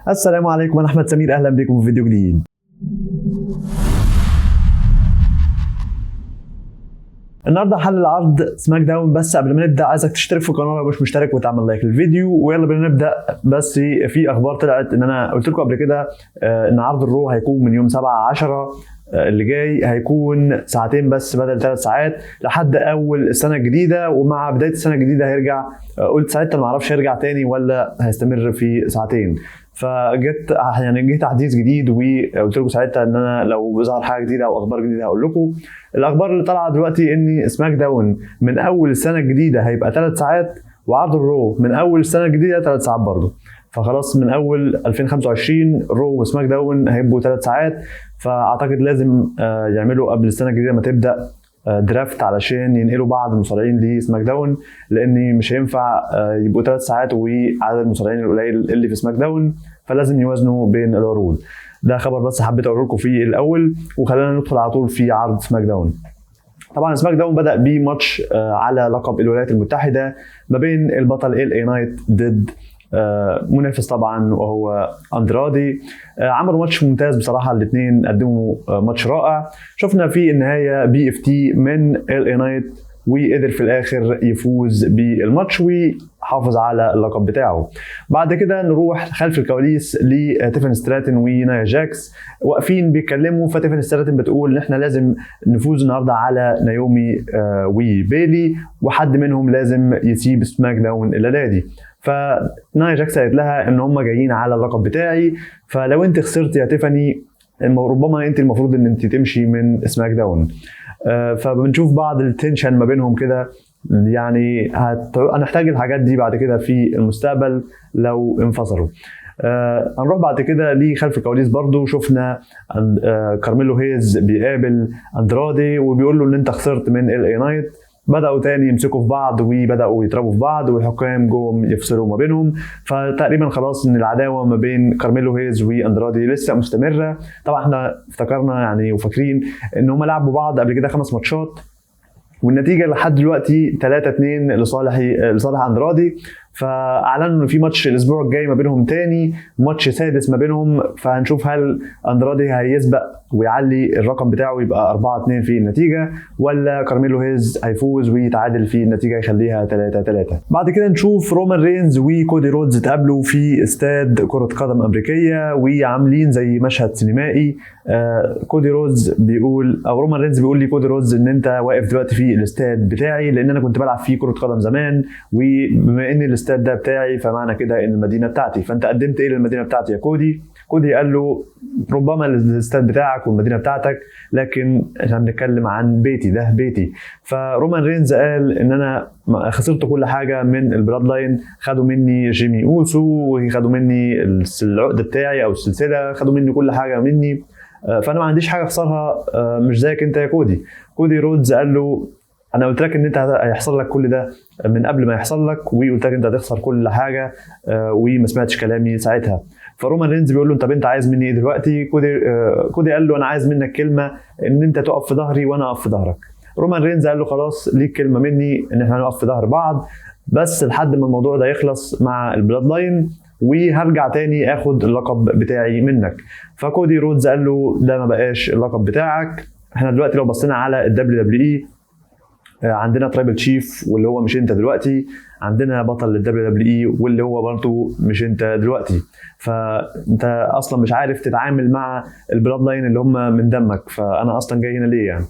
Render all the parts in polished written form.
السلام عليكم، انا احمد سمير، اهلا بكم في فيديو جديد. النهارده حل العرض سماك داون، بس قبل ما نبدا عايزك تشترك في القناه لو مش مشترك وتعمل لايك للفيديو، ويلا بينا نبدا. بس في اخبار طلعت ان انا قلت لكم قبل كده ان عرض الرو هيكون من يوم 7/10 اللي جاي، هيكون ساعتين بس بدل 3 ساعات لحد اول السنه الجديده، ومع بدايه السنه الجديده هيرجع. قلت ساعتها ما اعرفش هيرجع تاني ولا هيستمر في ساعتين. جه تحديث جديد، وقلت لكم ساعتها ان انا لو ظهر حاجه جديده او اخبار جديده هقول لكم. الاخبار اللي طالعه دلوقتي ان سماك داون من اول السنه الجديده هيبقى 3 ساعات، وعرض الرو من اول السنه الجديده 3 ساعات برضه. فخلاص من اول 2025 رو وسماك داون هيبقوا 3 ساعات. فاعتقد لازم يعملوا قبل السنه الجديده ما تبدا درافت علشان ينقلوا بعض المصارعين لسماك داون، لان مش هينفع يبقوا 3 ساعات وعدد المصارعين القليل اللي في سماك داون، فلازم يوازنوا بين العروض. ده خبر بس حبيت اقول لكم فيه الاول، وخلينا ندخل على طول في عرض سماك داون. طبعا سماك داون بدأ بماتش على لقب الولايات المتحدة ما بين البطل LA نايت ضد منافس طبعا وهو اندرادي. عملوا ماتش ممتاز بصراحة، الاثنين قدموا ماتش رائع. شفنا في النهاية BFT من LA نايت، وقدر في الاخر يفوز بالماتش ويحافظ على اللقب بتاعه. بعد كده نروح خلف الكواليس لتيفاني ستراتون ونايا جاكس واقفين بيتكلموا. فتيفاني ستراتون بتقول ان احنا لازم نفوز النهارده على نايومي وبيلي، وحد منهم لازم يسيب سماك داون الليله دي. فنايا جاكس قالت لها ان هم جايين على اللقب بتاعي، فلو انت خسرت يا تيفاني ربما انت المفروض ان انت تمشي من سماك داون. فبنشوف بعض التنشن ما بينهم كده، يعني هنحتاج الحاجات دي بعد كده في المستقبل لو انفصلوا. هنروح بعد كده لخلف الكواليس برضو. شفنا كارميلو هيز بيقابل اندرادي وبيقول له ان انت خسرت من LA نايت. بدأوا تاني يمسكوا في بعض وبدأوا يضربوا في بعض، والحكام جم يفصلوا ما بينهم. فتقريبا خلاص ان العداوة ما بين كارميلو هيز واندرادي لسه مستمرة. طبعا احنا افتكرنا يعني وفاكرين ان هم لعبوا بعض قبل كده 5 ماتشات، والنتيجة لحد دلوقتي 3-2 لصالح اندرادي. فاعلنوا ان في ماتش الاسبوع الجاي ما بينهم تاني، ماتش سادس ما بينهم. فهنشوف هل اندرادي هيسبق ويعلي الرقم بتاعه يبقى 4-2 في النتيجة، ولا كارميلو هيز هيفوز ويتعادل في النتيجة يخليها 3-3. بعد كده نشوف رومان رينز وكودي رودز اتقابلوا في استاد كرة قدم امريكية وعاملين زي مشهد سينمائي. كودي رودز بيقول او رومان رينز بيقول لي كودي رودز ان انت واقف دلوقتي في الاستاد بتاعي لان انا كنت بلعب فيه كرة قدم زمان، وبما ان الاستاد ده بتاعي فمعنى كده ان المدينة بتاعتي، فانت قدمت ايه للمدينة بتاعتي يا كودي؟ كودي قال له ربما الاستاد بتاعك والمدينه بتاعتك، لكن احنا بنتكلم عن بيتي، ده بيتي. فرومان رينز قال ان انا خسرت كل حاجه من البلاد لاين، خدوا مني جيمي اوسو، وخدوا مني العقد بتاعي او السلسله، خدوا مني كل حاجه مني، فانا ما عنديش حاجه اخسرها، مش زيك انت يا كودي. كودي رودز قال له انا قلت لك ان انت هيحصل لك كل ده من قبل ما يحصل لك، وقلت لك انت هتخسر كل حاجه، وما سمعتش كلامي ساعتها. فرومان رينز بيقول له طب انت عايز مني ايه دلوقتي؟ كودي قال له انا عايز منك كلمه ان انت تقف في ظهري وانا اقف في ظهرك. رومان رينز قال له خلاص ليك كلمه مني ان احنا نقف في ظهر بعض، بس لحد ما الموضوع ده يخلص مع البلاد لاين وهرجع تاني اخد اللقب بتاعي منك. فكودي رودز قال له ده ما بقاش اللقب بتاعك. احنا دلوقتي لو بصينا على WWE عندنا ترايبل تشيف واللي هو مش انت دلوقتي، عندنا بطل WWE واللي هو برضه مش انت دلوقتي، فانت اصلا مش عارف تتعامل مع البلاد لاين اللي هم من دمك، فانا اصلا جاي هنا ليه يعني؟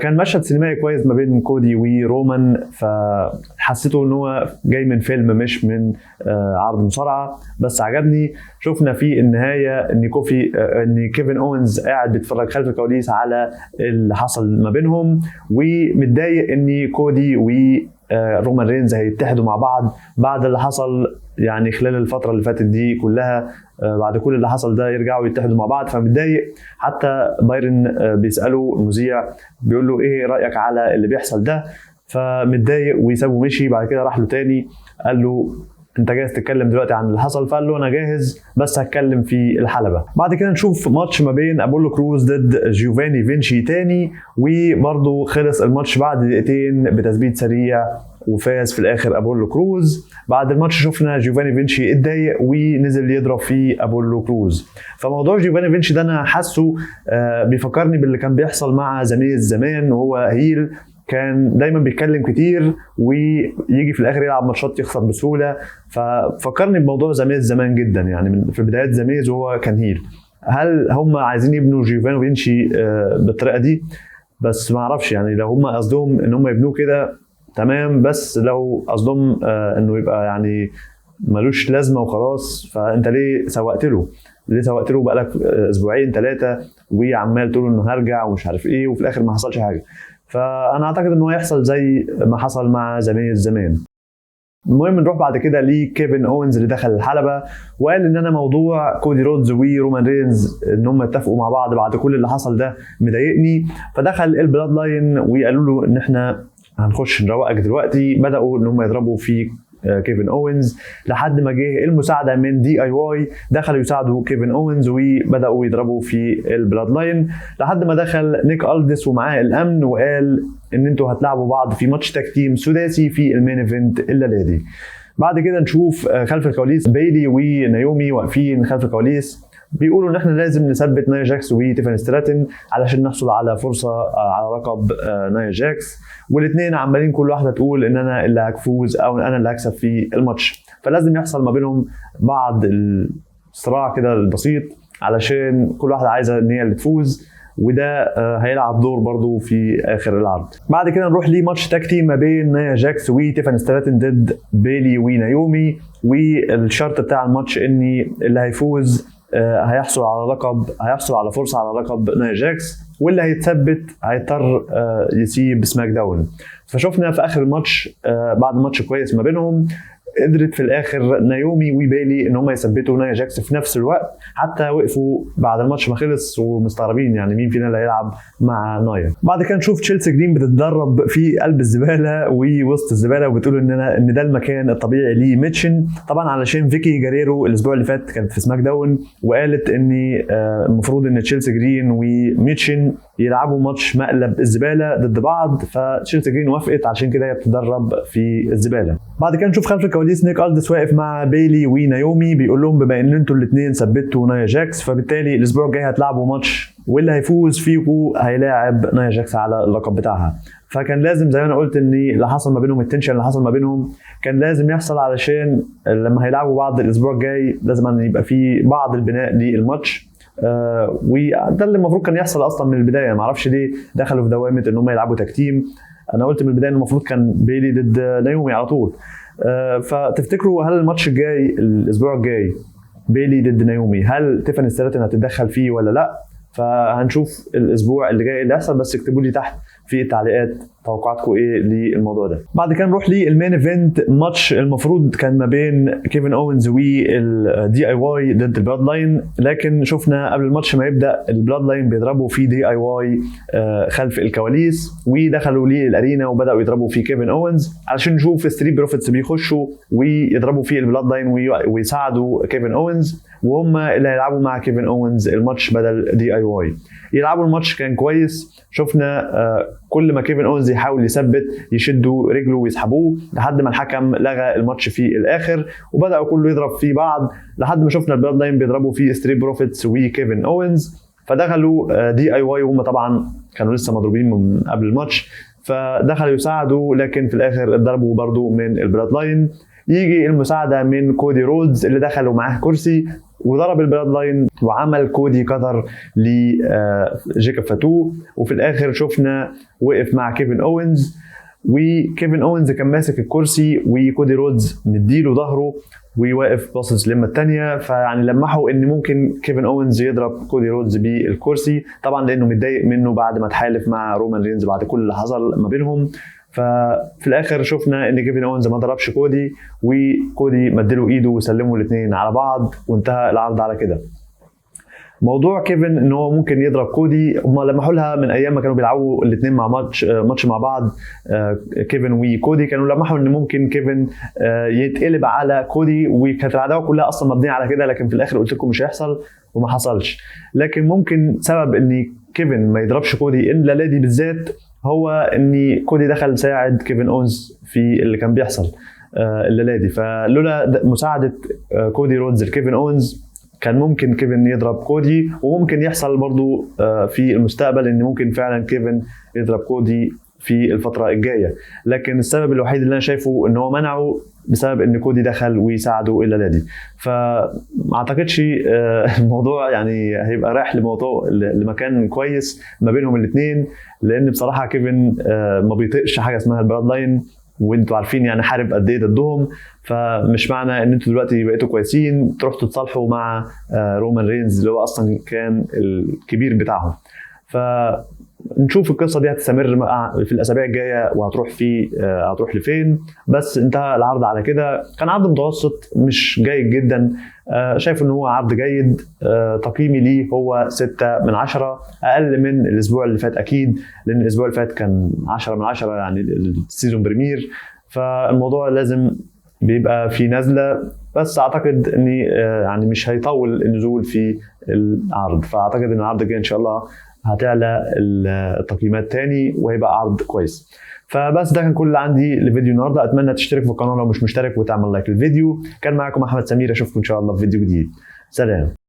كان مشهد سينمائي كويس ما بين كودي ورومان، فحسيته ان هو جاي من فيلم مش من عرض مصارعه، بس عجبني. شفنا في النهايه ان كيفن اونز قاعد بيتفرج خلف الكواليس على اللي حصل ما بينهم، ومتضايق ان كودي ورومان رينز هيتحدوا مع بعض بعد اللي حصل، يعني خلال الفترة اللي فاتت دي كلها، بعد كل اللي حصل ده يرجعوا يتحدوا مع بعض. فمتضايق. حتى بايرن بيسأله المذيع بيقول له ايه رأيك على اللي بيحصل ده؟ فمتضايق ويسابه مشي. بعد كده راح له تاني قال له انت جاهز تتكلم دلوقتي عن اللي حصل؟ فقال له انا جاهز بس هتكلم في الحلبة. بعد كده نشوف ماتش ما بين ابولو كروز ضد جيوفاني فينشي تاني، وبرضه خلص الماتش بعد دقيقتين بتثبيت سريع وفاز في الاخر ابولو كروز. بعد الماتش شفنا جيوفاني فينشي اتضايق ونزل يضرب في ابولو كروز. فموضوع جيوفاني فينشي ده انا حاسه بيفكرني باللي كان بيحصل مع زميل زمان، وهو هيل كان دايما بيتكلم كتير ويجي في الاخر يلعب ماتشات يخسر بسهوله. ففكرني بموضوع زميز زمان جدا، يعني في بدايات زميز وهو كان هيل. هل هم عايزين يبنوا جيوفاني فينشي بالطريقه دي؟ بس ما اعرفش، يعني لو هم قصدهم ان هم يبنوه كده تمام، بس لو قصدهم انه يبقى يعني ملوش لازمه وخلاص، فانت ليه سوقت له؟ بقالك اسبوعين 3 وعمال تقول انه هرجع ومش عارف ايه، وفي الاخر ما حصلش حاجه. فانا اعتقد انه هيحصل زي ما حصل مع زمان. المهم نروح بعد كده لكيفن اوينز اللي دخل الحلبة وقال ان انا موضوع كودي رودز ورومان رينز ان هم اتفقوا مع بعض بعد كل اللي حصل ده مضايقني. فدخل البلاد لاين وقالوا له ان احنا هنخش نروقك دلوقتي. بدأوا ان هم يضربوا في كيفن اوينز لحد ما جه المساعده من دي اي واي، دخلوا يساعدوا كيفن اوينز وبداوا يضربوا في البلاد لاين لحد ما دخل نيك ألديس ومعاه الامن وقال ان انتوا هتلعبوا بعض في ماتش تاك تيم سداسي في المين ايفنت الليله دي. بعد كده نشوف خلف الكواليس بيلي ونايومي واقفين خلف الكواليس بيقولوا ان احنا لازم نثبت نايا جاكس وتيفاني ستراتن علشان نحصل على فرصه على لقب نايا جاكس، والاثنين عمالين كل واحده تقول ان انا اللي هفوز او انا اللي هكسب في الماتش. فلازم يحصل ما بينهم بعض الصراع كده البسيط علشان كل واحده عايزه ان هي اللي تفوز، وده هيلعب دور برضو في اخر العرض. بعد كده نروح لماتش تاك تيم ما بين نايا جاكس وتيفاني ستراتن ضد بيلي ونايومي، والشرط بتاع الماتش ان اللي هيفوز هيحصل على فرصه على لقب نايا جاكس، واللي هيتثبت هيضطر يسيب سماك داون. فشفنا في اخر الماتش بعد ماتش كويس ما بينهم قدرت في الاخر نايومي وبيلي ان هم يثبتوا نايا جاكس في نفس الوقت، حتى وقفوا بعد الماتش ما خلص ومستغربين يعني مين فينا اللي هيلعب مع نايا. بعد كده نشوف تشيلسي جرين بتتدرب في قلب الزباله ووسط الزباله، وبتقول ان ده المكان الطبيعي لميتشن، طبعا علشان فيكي جاريرو الاسبوع اللي فات كانت في سماك داون وقالت ان المفروض ان تشيلسي جرين وميتشن يلعبوا ماتش مقلب الزباله ضد بعض، فتشيلسي جرين وافقت عشان كده هي بتتدرب في الزباله. بعد كده نشوف خلف الكواليس نيك ألديس واقف مع بيلي ونايومي بيقول لهم بما ان انتوا الاثنين ثبتوا نايا جاكس فبالتالي الاسبوع الجاي هتلعبوا ماتش واللي هيفوز فيكم هيلاعب نايا جاكس على اللقب بتاعها. فكان لازم زي ما انا قلت ان اللي حصل ما بينهم التنشن اللي حصل ما بينهم كان لازم يحصل علشان لما هيلعبوا بعض الاسبوع الجاي لازم أن يبقى في بعض البناء للماتش. وده اللي المفروض كان يحصل اصلا من البدايه، ما اعرفش ليه دخلوا في دوامه ان هم يلعبوا تكتيم. انا قلت من البدايه ان المفروض كان بيلي ضد نايومي على طول. فتفتكروا هل الماتش الجاي الاسبوع الجاي بيلي ضد نايومي هل تيفاني ستراتن هتتدخل فيه ولا لا؟ فهنشوف الاسبوع اللي جاي اللي هيحصل، بس اكتبوا لي تحت في التعليقات توقعاتكم ايه للموضوع ده. بعد كده نروح للمين ايفنت ماتش المفروض كان ما بين كيفن اوينز والدي اي واي ضد البلاد لاين، لكن شفنا قبل الماتش ما يبدا البلاد لاين بيضربوا في دي اي واي خلف الكواليس، ودخلوا للارينا وبداوا يضربوا في كيفن اوينز علشان نشوف ستريت بروفيتس بيخشوا ويضربوا في البلاد لاين ويساعدوا كيفن اوينز، وهم اللي هيلعبوا مع كيفن اوينز الماتش بدل دي اي واي. يلعبوا الماتش كان كويس، شفنا كل ما كيفن اوينز يحاول يثبت يشدوا رجله ويسحبوه لحد ما الحكم لغى الماتش في الاخر، وبداوا كله يضرب في بعض لحد ما شفنا البلاد لاين بيضربوا في ستريت بروفيتس وكيفن اوينز. فدخلوا دي اي واي وهم طبعا كانوا لسه مضروبين من قبل الماتش، فدخلوا يساعدوا لكن في الاخر اتضربوا برضو من البلاد لاين. يجي المساعده من كودي رودز اللي دخلوا معاه كرسي وضرب البلاد لاين وعمل كودي قدر لجيكوب فاتو، وفي الاخر شفنا وقف مع كيفن اوينز، وكيفن اوينز كان ماسك الكرسي وكودي رودز مديله ظهره وواقف باصص للمه الثانيه. فيعني لمحوا ان ممكن كيفن اوينز يضرب كودي رودز بالكرسي، طبعا لانه متضايق منه بعد ما اتحالف مع رومان رينز بعد كل اللي حصل ما بينهم. ففي الاخر شفنا ان كيفن اونز ما ضربش كودي، وكودي مدله ايده وسلموا الاثنين على بعض وانتهى العرض على كده. موضوع كيفن ان هو ممكن يضرب كودي، هم لمحوا لها من ايام ما كانوا بيلعبوا الاثنين مع ماتش مع بعض، كيفن وكودي كانوا لمحوا ان ممكن كيفن يتقلب على كودي، وكانت العداوه كلها اصلا مبنيه على كده، لكن في الاخر قلت لكم مش هيحصل وما حصلش. لكن ممكن سبب ان كيفن ما يضربش كودي الليله دي بالذات هو ان كودي دخل ساعد كيفن اونز في اللي كان بيحصل الليله دي، فلولا مساعده كودي رودز لكيفن اونز كان ممكن كيفن يضرب كودي، وممكن يحصل برضو في المستقبل ان ممكن فعلا كيفن يضرب كودي في الفترة الجاية. لكن السبب الوحيد اللي انا شايفه ان هو منعه بسبب ان كودي دخل ويساعده الليلة دي، فما اعتقدش الموضوع يعني هيبقى رايح لمكان كويس ما بينهم الاثنين، لان بصراحة كيفن ما بيطيقش حاجة اسمها البلاد لاين، وانتوا عارفين يعني حارب قد ايه ضدهم. فمش معنى ان انتوا دلوقتي بقيتوا كويسين تروحوا تتصالحوا مع رومان رينز اللي هو اصلا كان الكبير بتاعهم. فنشوف القصه دي هتستمر في الاسابيع الجايه هتروح لفين. بس انتهى العرض على كده، كان عرض متوسط مش جيد جدا، شايف ان هو عرض جيد. تقييمي ليه هو 6/10، اقل من الاسبوع اللي فات اكيد، لان الاسبوع اللي فات كان 10/10 يعني السيزون بريمير، فالموضوع لازم بيبقى في نزله. بس اعتقد ان يعني مش هيطول النزول في العرض، فاعتقد ان العرض الجاي ان شاء الله هتعلى التقييمات تاني وهيبقى عرض كويس. فبس ده كان كل اللي عندي لفيديو النهارده، اتمنى تشترك في القناه لو مش مشترك وتعمل لايك للفيديو. كان معاكم احمد سمير، اشوفكم ان شاء الله في فيديو جديد. سلام.